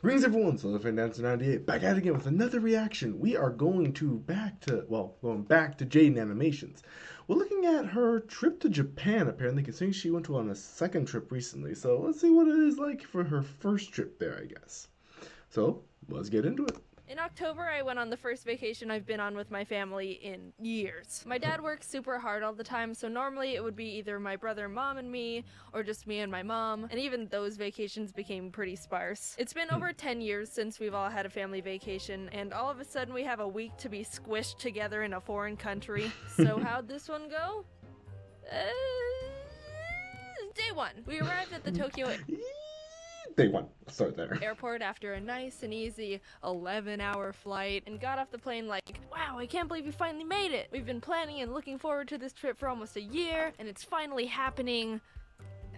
Greetings everyone, so the Fan Dancer 98 back at it again with another reaction. We are going back to Jaden Animations. We're looking at her trip to Japan apparently, considering she went on a second trip recently. So let's see what it is like for her first trip there, I guess. So let's get into it. In October, I went on the first vacation I've been on with my family in years. My dad works super hard all the time, so normally it would be either my brother, mom, and me, or just me and my mom, and even those vacations became pretty sparse. It's been over 10 years since we've all had a family vacation, and all of a sudden we have a week to be squished together in a foreign country. So how'd this one go? Day one. We arrived at the Tokyo Day one. Start there. airport after a nice and easy 11-hour flight and got off the plane like, wow, I can't believe we finally made it. We've been planning and looking forward to this trip for almost a year, and it's finally happening.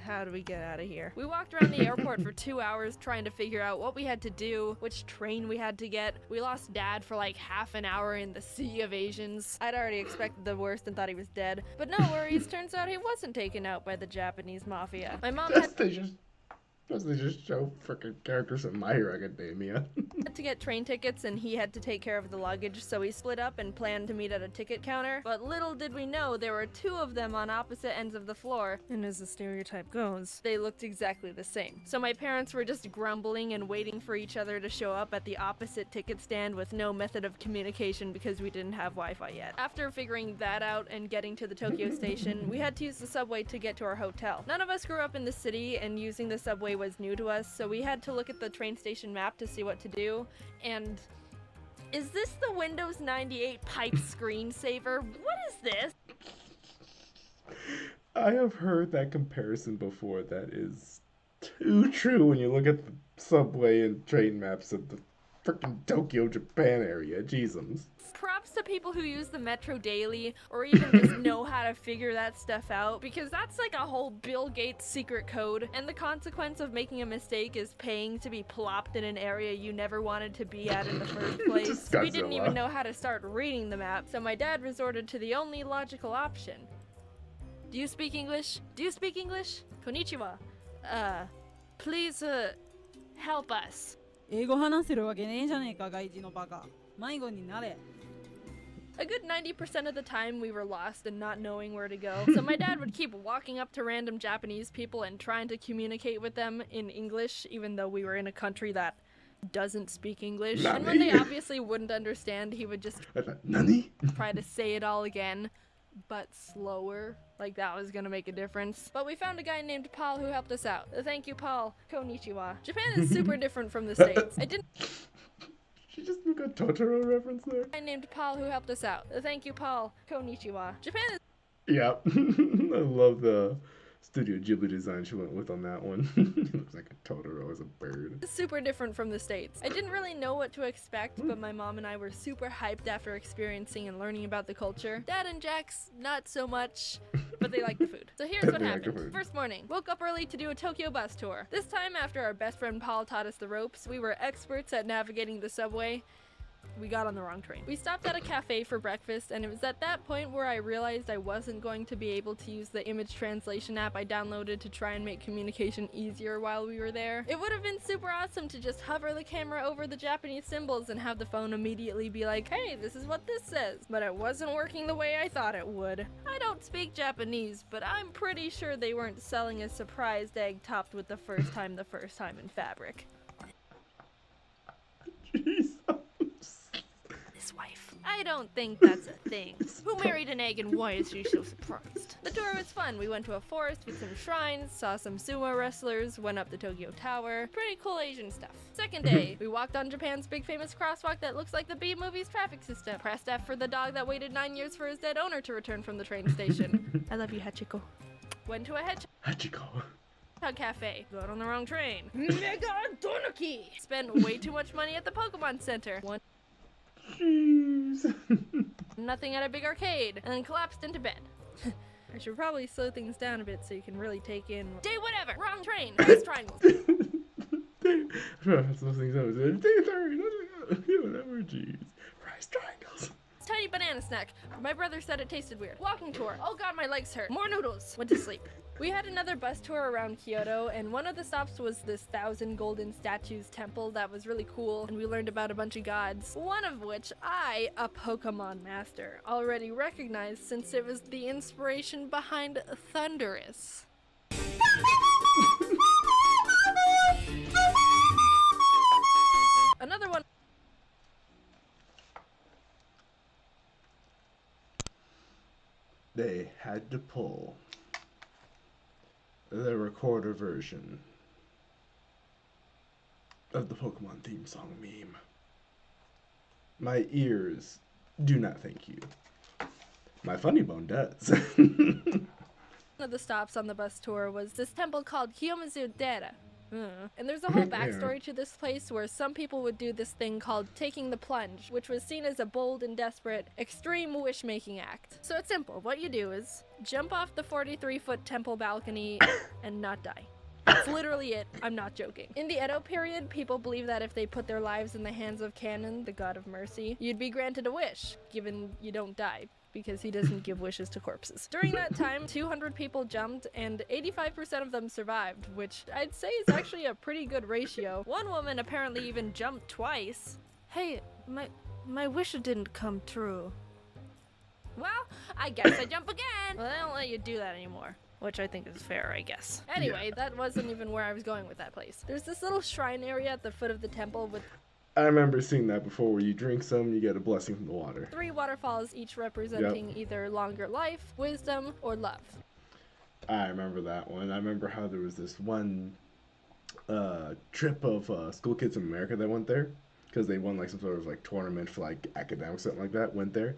How do we get out of here? We walked around the airport for 2 hours trying to figure out what we had to do, which train we had to get. We lost Dad for like half an hour in the sea of Asians. I'd already expected the worst and thought he was dead, but no worries, turns out he wasn't taken out by the Japanese mafia. My mom had They just show freaking characters in My Hero Academia. had to get train tickets and he had to take care of the luggage, so we split up and planned to meet at a ticket counter. But little did we know there were two of them on opposite ends of the floor, and as the stereotype goes, they looked exactly the same. So my parents were just grumbling and waiting for each other to show up at the opposite ticket stand with no method of communication because we didn't have Wi-Fi yet. After figuring that out and getting to the Tokyo station, we had to use the subway to get to our hotel. None of us grew up in the city, and using the subway was new to us, so we had to look at the train station map to see what to do. And is this the Windows 98 pipe screensaver? What is this? I have heard that comparison before. That is too true when you look at the subway and train maps of the freaking Tokyo, Japan area. Jesus. Props to people who use the Metro daily or even just know how to figure that stuff out, because that's like a whole Bill Gates secret code, and the consequence of making a mistake is paying to be plopped in an area you never wanted to be at in the first place. We didn't even know how to start reading the map, so my dad resorted to the only logical option. Do you speak English? Do you speak English? Konnichiwa. Please, help us. 英語話せるわけねえじゃねえか、外人のバカ。迷子になれ。A good 90% of the time we were lost and not knowing where to go, so my dad would keep walking up to random Japanese people and trying to communicate with them in English, even though we were in a country that doesn't speak English. Nani? And when they obviously wouldn't understand, he would just Nani? try to say it all again, but slower, like that was gonna make a difference. But we found a guy named Paul who helped us out. Thank you, Paul. Konnichiwa. Japan is super different from the States. I didn't She just got Totoro reference there. guy named Paul who helped us out. Thank you, Paul. Konnichiwa. Japan is Yeah. I love the Studio Ghibli design she went with on that one. It looks like a Totoro as a bird. super different from the States. I didn't really know what to expect, but my mom and I were super hyped after experiencing and learning about the culture. Dad and Jax, not so much, but they like the food. So here's what They like the happened. food. First morning, woke up early to do a Tokyo bus tour. This time, after our best friend Paul taught us the ropes, we were experts at navigating the subway. We got on the wrong train. We stopped at a cafe for breakfast, and it was at that point where I realized I wasn't going to be able to use the image translation app I downloaded to try and make communication easier while we were there. It would have been super awesome to just hover the camera over the Japanese symbols and have the phone immediately be like, hey, this is what this says. But it wasn't working the way I thought it would. I don't speak Japanese, but I'm pretty sure they weren't selling a surprised egg topped with the first time in fabric. Jesus. His wife. I don't think that's a thing. Who married an egg and why is she so surprised? The tour was fun. We went to a forest with some shrines, saw some sumo wrestlers, went up the Tokyo Tower. Pretty cool Asian stuff. Second day, we walked on Japan's big famous crosswalk that looks like the B-movie's traffic system. Pressed F for the dog that waited 9 years for his dead owner to return from the train station. I love you, Hachiko. Went to a hedgehog Hachiko. cafe. Got on the wrong train. Mega Donuki! Spent way too much money at the Pokemon Center. One Jeez. nothing at a big arcade, and then collapsed into bed. I should probably slow things down a bit so you can really take in. Day whatever! Wrong train! Nice triangles! That's those things I was in. Day 30. Whatever, jeez. Rice triangles. Tiny banana snack. My brother said it tasted weird. Walking tour. Oh god, my legs hurt. More noodles. Went to sleep. We had another bus tour around Kyoto, and one of the stops was this 1,000 golden statues temple that was really cool, and we learned about a bunch of gods, one of which I, a Pokemon master, already recognized since it was the inspiration behind Thundurus. Another one. They had to pull the recorder version of the Pokemon theme song meme. My ears do not thank you. My funny bone does. One of the stops on the bus tour was this temple called Kiyomizu-dera. And there's a whole backstory to this place where some people would do this thing called taking the plunge, which was seen as a bold and desperate, extreme wish-making act. So it's simple. What you do is jump off the 43-foot temple balcony and not die. That's literally it. I'm not joking. In the Edo period, people believed that if they put their lives in the hands of Kanon, the god of mercy, you'd be granted a wish, given you don't die, because he doesn't give wishes to corpses. During that time, 200 people jumped, and 85% of them survived, which I'd say is actually a pretty good ratio. One woman apparently even jumped twice. Hey, my wish didn't come true. Well, I guess I jump again. Well, they don't let you do that anymore. Which I think is fair, I guess. Anyway, that wasn't even where I was going with that place. There's this little shrine area at the foot of the temple with I remember seeing that before, where you drink some, you get a blessing from the water. 3 waterfalls, each representing either longer life, wisdom, or love. I remember that one. I remember how there was this one trip of school kids in America that went there, because they won like some sort of like tournament for like academics, something like that, went there.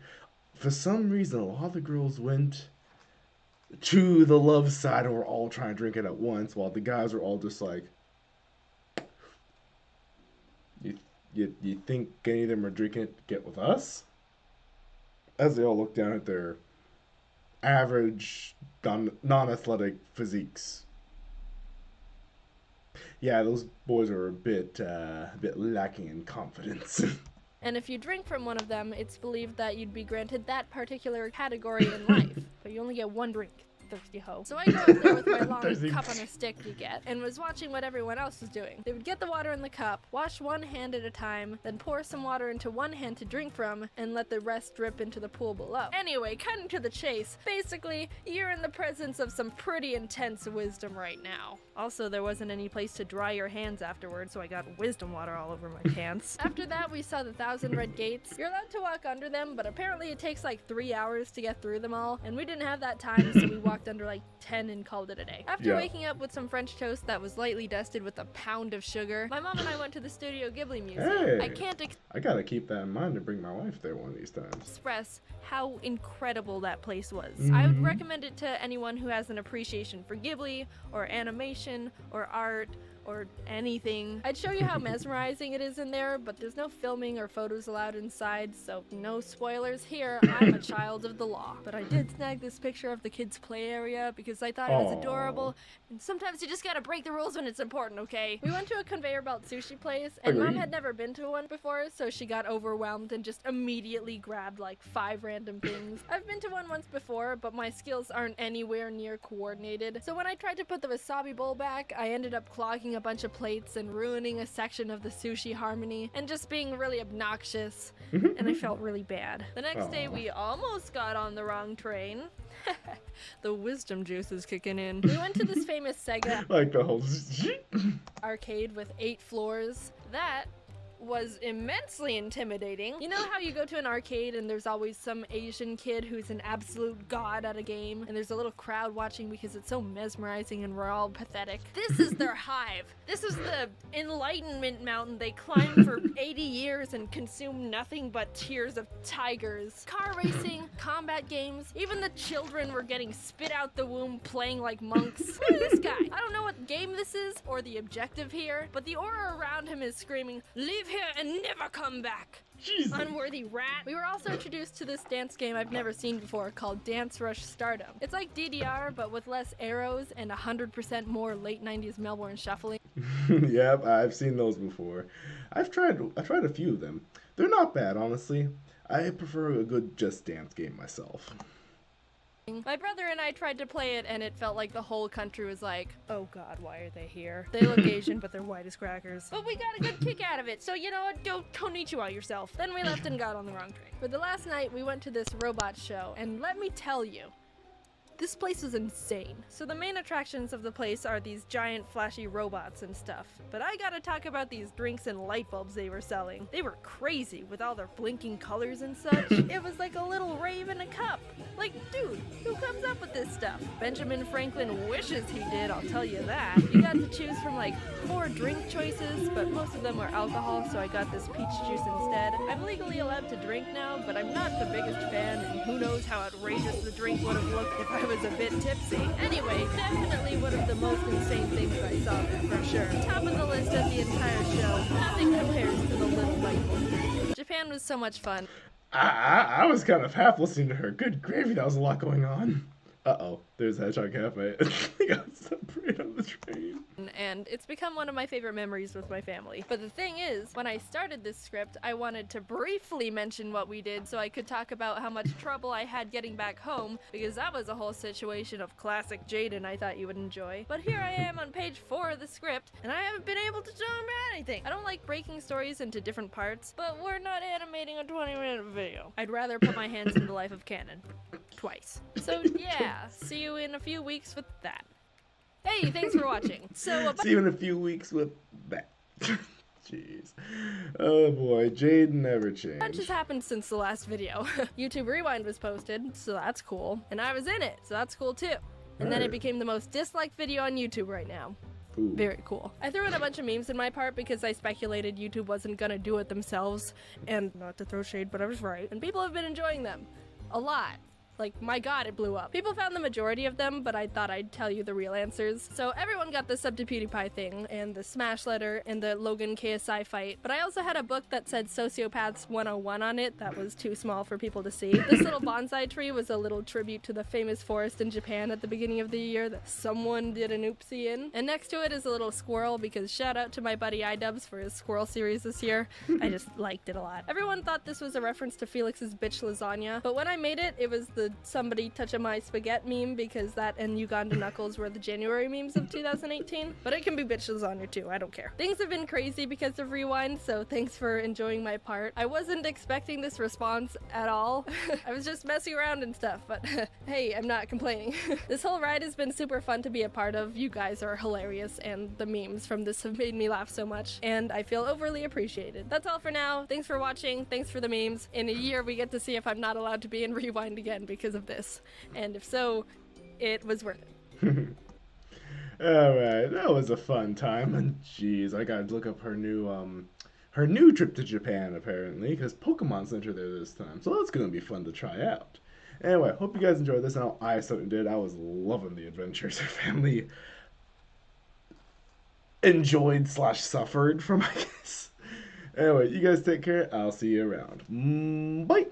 For some reason, a lot of the girls went to the love side and were all trying to drink it at once, while the guys were all just like, you think any of them are drinking it to get with us? As they all look down at their average, non-athletic physiques. Yeah, those boys are a bit lacking in confidence. And if you drink from one of them, it's believed that you'd be granted that particular category in life, but you only get one drink. Thirsty hoe. So I go up there with my long cup on a stick you get, and was watching what everyone else was doing. They would get the water in the cup, wash one hand at a time, then pour some water into one hand to drink from, and let the rest drip into the pool below. Anyway, cutting to the chase, basically, you're in the presence of some pretty intense wisdom right now. Also, there wasn't any place to dry your hands afterwards, so I got wisdom water all over my pants. After that, we saw the 1,000 red gates. You're allowed to walk under them, but apparently it takes like 3 hours to get through them all, and we didn't have that time, so we walked under like 10 and called it a day. After waking up with some French toast that was lightly dusted with a pound of sugar, my mom and I went to the Studio Ghibli Museum. Hey, I gotta keep that in mind to bring my wife there one of these times. Express how incredible that place was. I would recommend it to anyone who has an appreciation for Ghibli, or animation, or art, or anything. I'd show you how mesmerizing it is in there, but there's no filming or photos allowed inside, so no spoilers here. I'm a child of the law. But I did snag this picture of the kids' play area because I thought it was adorable, and sometimes you just gotta break the rules when it's important, okay? We went to a conveyor belt sushi place, and Mom had never been to one before, so she got overwhelmed and just immediately grabbed like 5 random things. I've been to one once before, but my skills aren't anywhere near coordinated, so when I tried to put the wasabi bowl back, I ended up clogging a bunch of plates and ruining a section of the sushi harmony and just being really obnoxious, and I felt really bad. The next day we almost got on the wrong train. The wisdom juice is kicking in. We went to this famous Sega like the whole arcade with 8 floors. That was immensely intimidating. You know how you go to an arcade and there's always some Asian kid who's an absolute god at a game, and there's a little crowd watching because it's so mesmerizing and we're all pathetic? This is their hive. This is the enlightenment mountain they climbed for 80 years and consumed nothing but tears of tigers. Car racing, combat games, even the children were getting spit out the womb playing like monks. Look at this guy. I don't know what game this is or the objective here, but the aura around him is screaming, "Leave here and never come back, Jesus. unworthy rat." We were also introduced to this dance game I've never seen before called Dance Rush Stardom. It's like DDR, but with less arrows and 100% more late 90s Melbourne shuffling. Yep, I've seen those before. I've tried a few of them. They're not bad, honestly. I prefer a good Just Dance game myself. My brother and I tried to play it, and it felt like the whole country was like, oh god, why are they here? They look Asian, but they're white as crackers. But we got a good kick out of it, so you know what, go konnichiwa yourself. Then we left and got on the wrong train. For the last night, we went to this robot show, and let me tell you, this place was insane. So the main attractions of the place are these giant flashy robots and stuff. But I gotta talk about these drinks and light bulbs they were selling. They were crazy with all their blinking colors and such. It was like a little rave in a cup. Like, dude, who comes up with this stuff? Benjamin Franklin wishes he did, I'll tell you that. You got to choose from like 4 drink choices, but most of them were alcohol, so I got this peach juice instead. I'm legally allowed to drink now, but I'm not the biggest fan, and who knows how outrageous the drink would have looked if I was a bit tipsy. Anyway, definitely one of the most insane things I saw there for sure. Top of the list of the entire show, nothing compares to the little light bulb. Japan was so much fun. I was kind of half listening to her. Good gravy, that was a lot going on. Uh-oh, there's Hedgehog Cafe. They got separated on the train. And it's become one of my favorite memories with my family. But the thing is, when I started this script, I wanted to briefly mention what we did so I could talk about how much trouble I had getting back home, because that was a whole situation of classic Jaden I thought you would enjoy. But here I am on page 4 of the script, and I haven't been able to talk about anything. I don't like breaking stories into different parts, but we're not animating a 20-minute video. I'd rather put my hands in the life of canon. Twice. So yeah, see you in a few weeks with that. Hey, thanks for watching. So see you in a few weeks with that. Jeez. Oh boy, Jade never changed. Much has happened since the last video. YouTube Rewind was posted, so that's cool. And I was in it, so that's cool too. And then it became the most disliked video on YouTube right now. Ooh. Very cool. I threw in a bunch of memes in my part because I speculated YouTube wasn't gonna do it themselves. And not to throw shade, but I was right. And people have been enjoying them. A lot. Like, my god, it blew up. People found the majority of them, but I thought I'd tell you the real answers. So everyone got the Sub to PewDiePie thing, and the Smash letter, and the Logan KSI fight. But I also had a book that said Sociopaths 101 on it that was too small for people to see. This little bonsai tree was a little tribute to the famous forest in Japan at the beginning of the year that someone did an oopsie in. And next to it is a little squirrel, because shout out to my buddy iDubbbz for his squirrel series this year. I just liked it a lot. Everyone thought this was a reference to Felix's bitch lasagna, but when I made it, it was the somebody touching my spaghetti meme, because that and Uganda Knuckles were the January memes of 2018. But it can be bitch lasagna too, I don't care. Things have been crazy because of Rewind, so thanks for enjoying my part. I wasn't expecting this response at all. I was just messing around and stuff, but hey, I'm not complaining. This whole ride has been super fun to be a part of. You guys are hilarious, and the memes from this have made me laugh so much, and I feel overly appreciated. That's all for now. Thanks for watching. Thanks for the memes. In a year, we get to see if I'm not allowed to be in Rewind again because of this. And if so, it was worth it. Alright, that was a fun time. And jeez, I gotta look up her new trip to Japan apparently, because Pokemon Center there this time. So that's gonna be fun to try out. Anyway, hope you guys enjoyed this, and I certainly did. I was loving the adventures her family enjoyed / suffered from, I guess. Anyway, you guys take care. I'll see you around. Bye!